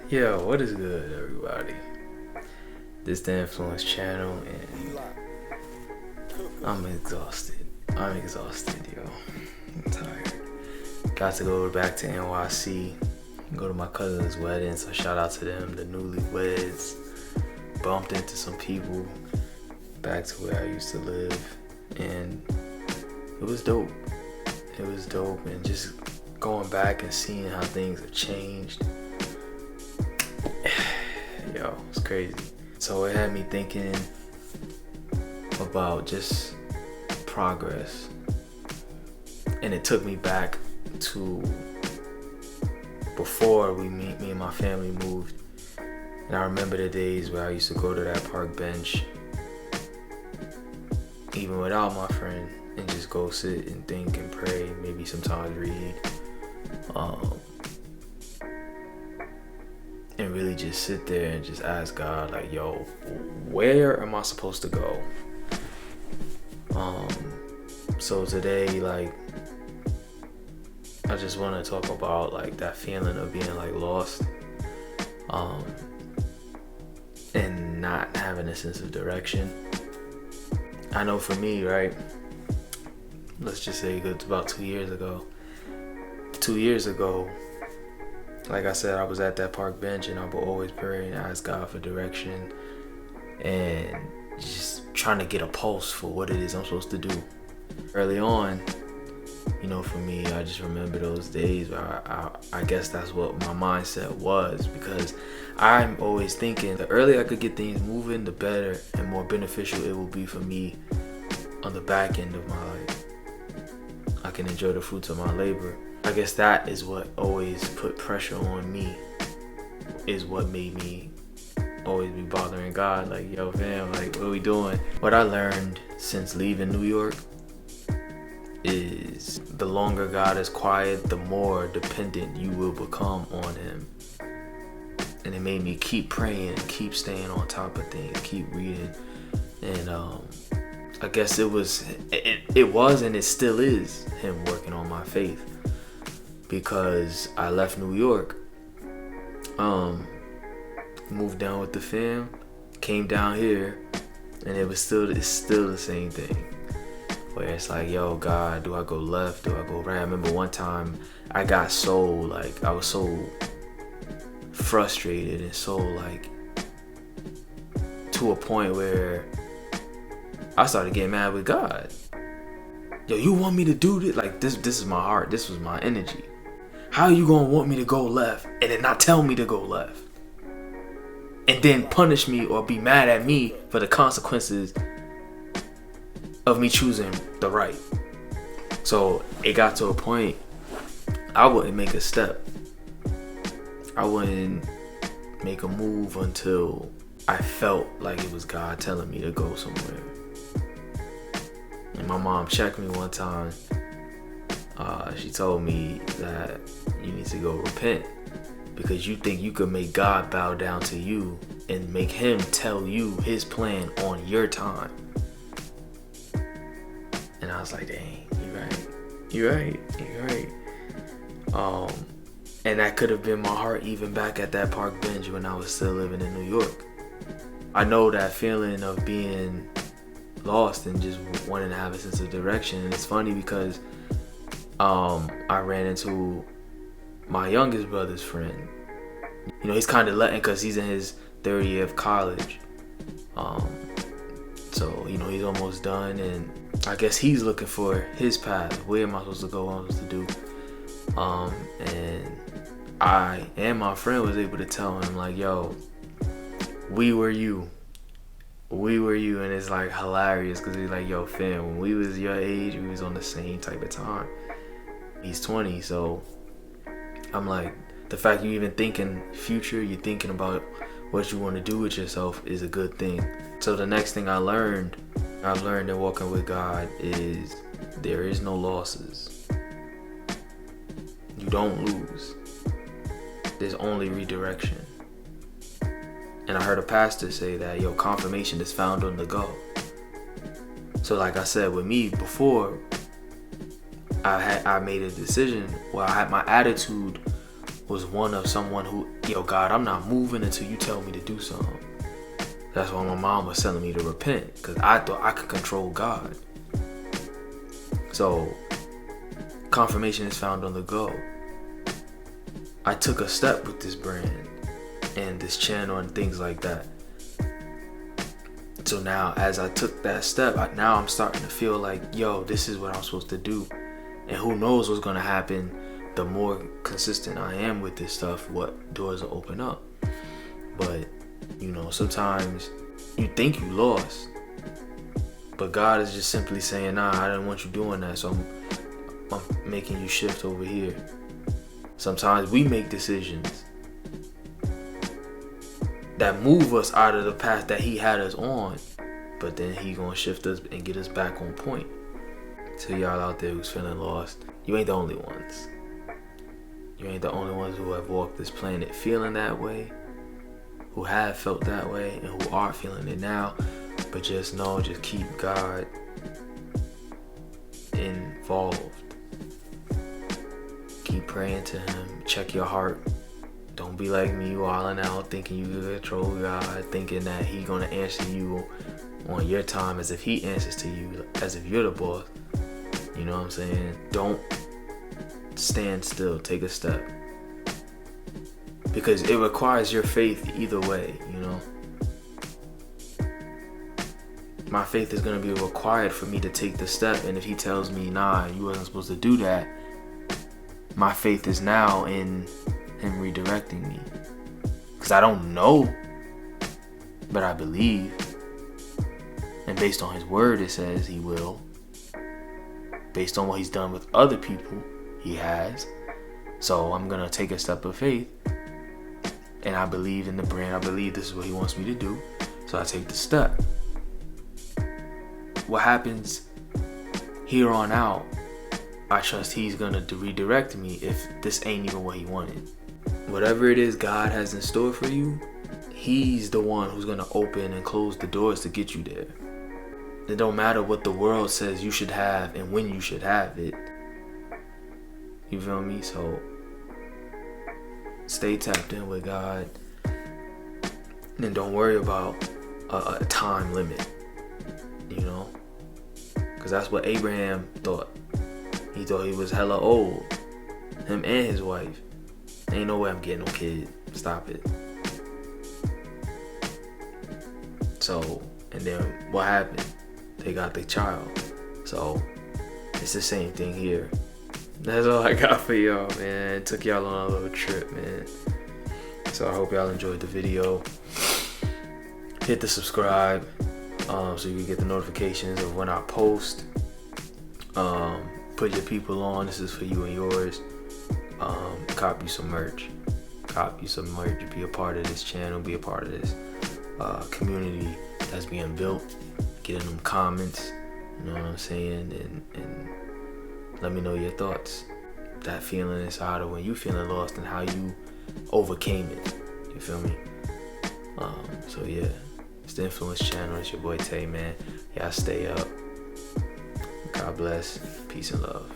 Yo, what is good, everybody? This the Influence channel, and I'm exhausted. Yo. I'm tired. Got to go back to NYC, go to my cousin's wedding, so shout out to them, the newlyweds. Bumped into some people back to where I used to live, and it was dope. And just going back and seeing how things have changed. Yo, it's crazy. So it had me thinking about just progress. And it took me back to before me and my family moved. And I remember the days where I used to go to that park bench, even without my friend, and just go sit and think and pray, maybe sometimes read. And really just sit there and just ask God, like, yo, where am I supposed to go? So today, like, I just want to talk about, like, that feeling of being, like, lost, and not having a sense of direction. I know for me, right, let's just say it's about 2 years ago. 2 years ago, like I said, I was at that park bench, and I would always pray and ask God for direction and just trying to get a pulse for what it is I'm supposed to do. Early on, for me, I just remember those days where I guess that's what my mindset was, because I'm always thinking the earlier I could get things moving, the better and more beneficial it will be for me on the back end of my life. I can enjoy the fruits of my labor. I guess that is what always put pressure on me, is what made me always be bothering God, like, yo fam, like, what are we doing? What I learned since leaving New York is the longer God is quiet, the more dependent you will become on him. And it made me keep praying, keep staying on top of things, keep reading. And I guess it was and it still is him working on my faith. Because I left New York, moved down with the fam, came down here, and it's still the same thing. Where it's like, yo, God, do I go left? Do I go right? I remember one time I got I was so frustrated and so, like, to a point where I started getting mad with God. Yo, you want me to do this? Like, this is my heart. This was my energy. How are you gonna want me to go left and then not tell me to go left? And then punish me or be mad at me for the consequences of me choosing the right. So it got to a point I wouldn't make a step. I wouldn't make a move until I felt like it was God telling me to go somewhere. And my mom checked me one time. She told me that you need to go repent because you think you could make God bow down to you and make him tell you his plan on your time. And I was like, dang, you're right. And that could have been my heart even back at that park bench when I was still living in New York. I know that feeling of being lost and just wanting to have a sense of direction. And it's funny because I ran into my youngest brother's friend. He's kind of letting, because he's in his third year of college. So, he's almost done, and I guess he's looking for his path. Where am I supposed to go? What am I supposed to do? And I and my friend was able to tell him, like, yo, we were you. And it's, like, hilarious because he's like, yo, fam, when we was your age, we was on the same type of time. He's 20, so I'm like, the fact you even thinking future, you're thinking about what you want to do with yourself is a good thing. So the next thing I've learned in walking with God is there is no losses. You don't lose. There's only redirection. And I heard a pastor say that, yo, confirmation is found on the go. So like I said, with me before, I made a decision. Well, my attitude was one of someone who, yo, God, I'm not moving until you tell me to do something. That's why my mom was telling me to repent, because I thought I could control God. So confirmation is found on the go. I took a step with this brand and this channel and things like that. So now as I took that step, now I'm starting to feel like, yo, this is what I'm supposed to do. And who knows what's going to happen. The more consistent I am with this stuff, what doors will open up. But, you know, sometimes you think you lost. But God is just simply saying, nah, I didn't want you doing that. So I'm making you shift over here. Sometimes we make decisions that move us out of the path that he had us on, but then he gonna shift us and get us back on point. To y'all out there who's feeling lost, you ain't the only ones. You ain't the only ones who have walked this planet feeling that way, who have felt that way, and who are feeling it now. But just know, just keep God involved. Keep praying to him. Check your heart. Don't be like me, wilding out, thinking you can control God, thinking that he gonna answer you on your time as if he answers to you, as if you're the boss. You know what I'm saying? Don't stand still. Take a step. Because it requires your faith either way, you know? My faith is gonna be required for me to take the step, and if he tells me, nah, you wasn't supposed to do that, my faith is now in him redirecting me. Because I don't know, but I believe. And based on his word, it says he will. Based on what he's done with other people, he has. So I'm going to take a step of faith. And I believe in the brand. I believe this is what he wants me to do. So I take the step. What happens here on out, I trust he's going to redirect me if this ain't even what he wanted. Whatever it is God has in store for you, he's the one who's going to open and close the doors to get you there. It don't matter what the world says you should have and when you should have it. You feel me? So stay tapped in with God. And don't worry about a time limit. You know? Because that's what Abraham thought. He thought he was hella old. Him and his wife. Ain't no way I'm getting no kid. Stop it. So, and then what happened? They got the child. So, it's the same thing here. That's all I got for y'all, man. Took y'all on a little trip, man. So I hope y'all enjoyed the video. Hit the subscribe so you can get the notifications of when I post. Put your people on. This is for you and yours. Cop you some merch. Be a part of this channel. Be a part of this community that's being built. Get in them comments. You know what I'm saying? And let me know your thoughts. That feeling inside of when you feeling lost and how you overcame it. You feel me? So yeah, it's the Influence Channel. It's your boy Tay, man. Y'all stay up. God bless. Peace and love.